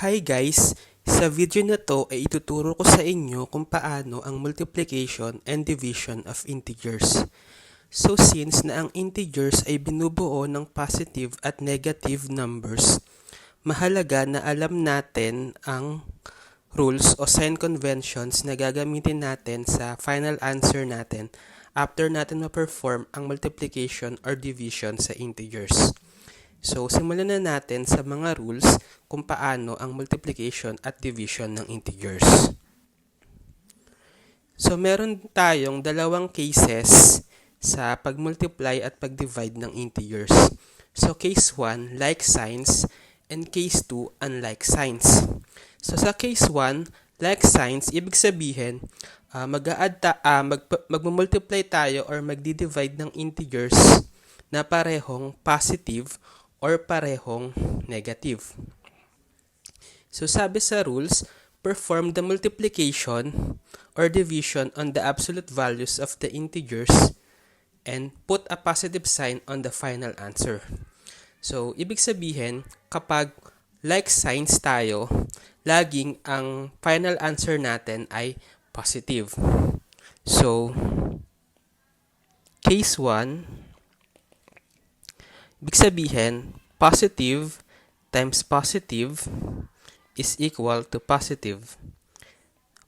Hi guys! Sa video na to ay ituturo ko sa inyo kung paano ang multiplication and division of integers. So since na ang integers ay binubuo ng positive at negative numbers, mahalaga na alam natin ang rules o sign conventions na gagamitin natin sa final answer natin after natin ma-perform ang multiplication or division sa integers. So, simulan na natin sa mga rules kung paano ang multiplication at division ng integers. So, meron tayong dalawang cases sa pag-multiply at pag-divide ng integers. So, case 1, like signs, and case 2, unlike signs. So, sa case 1, like signs, ibig sabihin, magmumultiply tayo or magdi-divide ng integers na parehong positive or parehong negative. So sabi sa rules, perform the multiplication or division on the absolute values of the integers and put a positive sign on the final answer. So ibig sabihin, kapag like signs tayo, laging ang final answer natin ay positive. So case 1, ibig sabihin, positive times positive is equal to positive.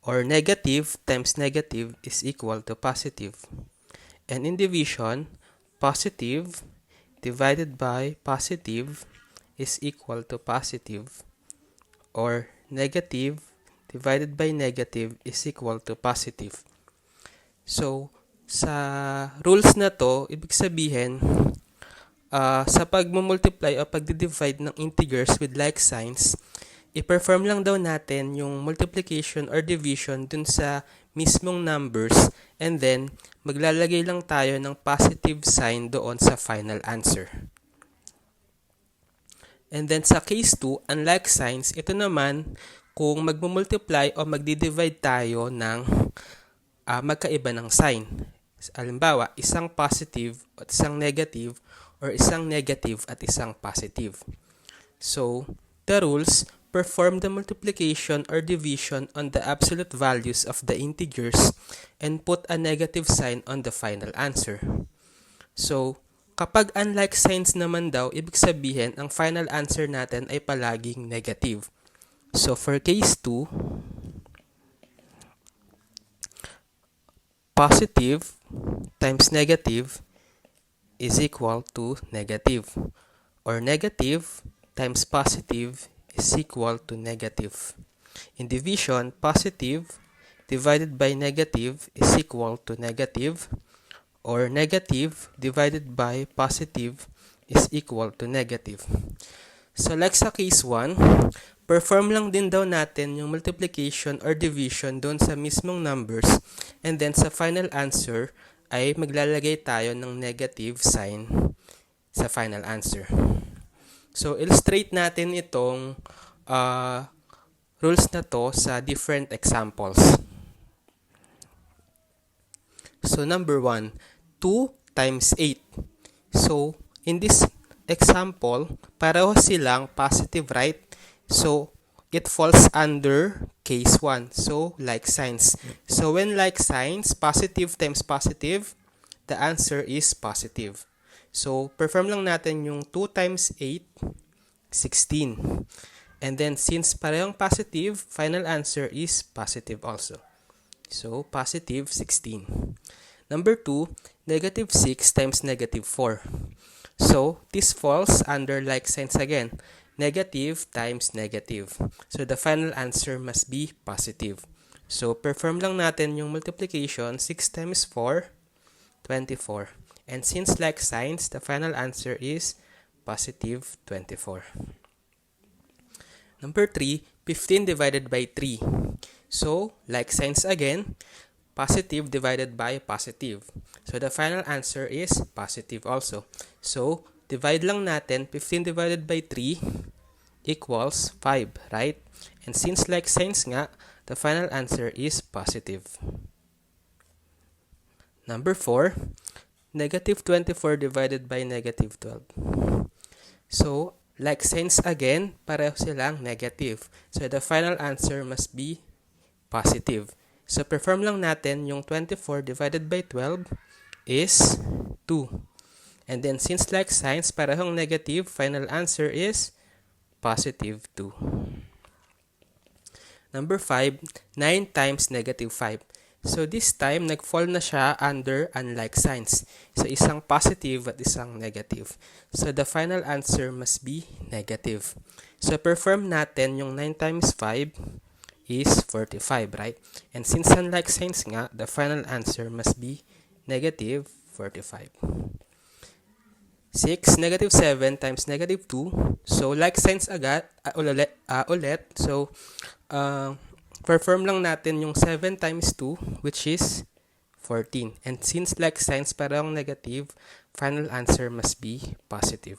Or negative times negative is equal to positive. And in division, positive divided by positive is equal to positive. Or negative divided by negative is equal to positive. So, sa rules na to, ibig sabihin, sa pag-multiply o pag-divide ng integers with like signs, i-perform lang daw natin yung multiplication or division dun sa mismong numbers and then maglalagay lang tayo ng positive sign doon sa final answer. And then sa case 2, unlike signs, ito naman kung magmumultiply o magdi-divide tayo ng magkaiba ng sign. Halimbawa, isang positive at isang negative or isang negative at isang positive. So, the rules, perform the multiplication or division on the absolute values of the integers and put a negative sign on the final answer. So, kapag unlike signs naman daw, ibig sabihin, ang final answer natin ay palaging negative. So, for case 2, positive times negative is equal to negative, or negative times positive is equal to negative. In division, positive divided by negative is equal to negative, or negative divided by positive is equal to negative. So like sa case 1, perform lang din daw natin yung multiplication or division doon sa mismong numbers and then sa final answer ay maglalagay tayo ng negative sign sa final answer. So, illustrate natin itong rules na to sa different examples. So, number 1, 2 times 8. So, in this example, pareho silang positive, right? So, it falls under case 1. So, like signs. So, when like signs, positive times positive, the answer is positive. So, perform lang natin yung 2 times 8, 16. And then, since parehong positive, final answer is positive also. So, positive 16. Number 2, negative 6 times negative 4. So, this falls under like signs again. Negative times negative. So, the final answer must be positive. So, perform lang natin yung multiplication. 6 times 4, 24. And since like signs, the final answer is positive 24. Number 3, 15 divided by 3. So, like signs again, positive divided by positive. So, the final answer is positive also. So, divide lang natin, 15 divided by 3 equals 5, right? And since like signs nga, the final answer is positive. Number 4, negative 24 divided by negative 12. So, like signs again, pareho silang negative. So the final answer must be positive. So perform lang natin yung 24 divided by 12 is 2. And then since like signs parehong negative, final answer is positive 2. Number 5, 9 times negative 5. So this time, nag-fall na siya under unlike signs. So isang positive at isang negative. So the final answer must be negative. So perform natin yung 9 times 5 is 45, right? And since unlike signs nga, the final answer must be negative 45. 6, negative 7 times negative 2. So like signs agad, ulit. So perform lang natin yung 7 times 2, which is 14. And since like signs parang negative, final answer must be positive.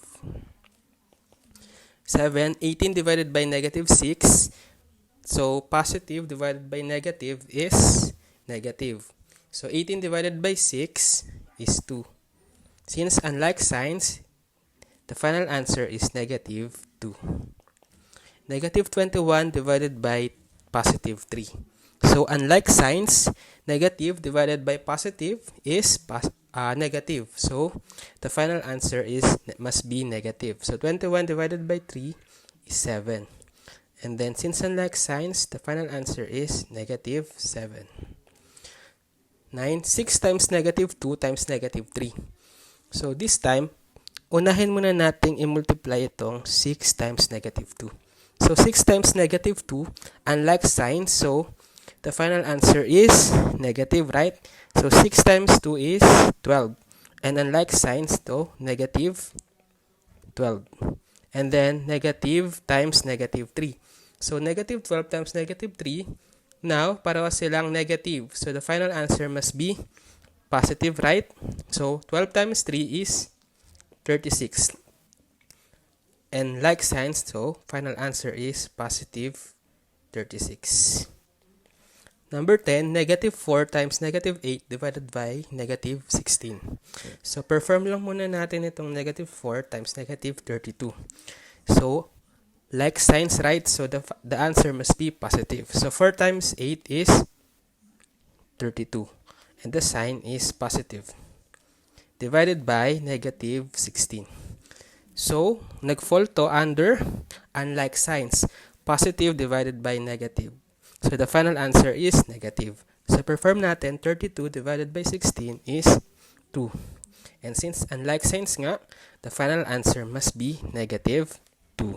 7, 18 divided by negative 6. So positive divided by negative is negative. So 18 divided by 6 is 2. Since unlike signs, the final answer is negative 2. Negative 21 divided by positive 3. So unlike signs, negative divided by positive is negative. So the final answer must be negative. So 21 divided by 3 is 7. And then since unlike signs, the final answer is negative 7. 9, 6 times negative 2 times negative 3. So this time, unahin muna nating i-multiply itong 6 times negative 2. So 6 times negative 2, unlike signs, so the final answer is negative, right? So 6 times 2 is 12. And unlike signs, to negative 12. And then negative times negative 3. So negative 12 times negative 3, now pareho silang negative. So the final answer must be positive, right? So 12 times 3 is 36. And like signs, so final answer is positive 36. Number 10, negative 4 times negative 8 divided by negative 16. So perform lang muna natin itong negative 4 times negative 32. So like signs, right? So the answer must be positive. So 4 times 8 is 32. And the sign is positive. Divided by negative 16. So, nag-fall to under unlike signs. Positive divided by negative. So, the final answer is negative. So, perform natin 32 divided by 16 is 2. And since unlike signs nga, the final answer must be negative 2.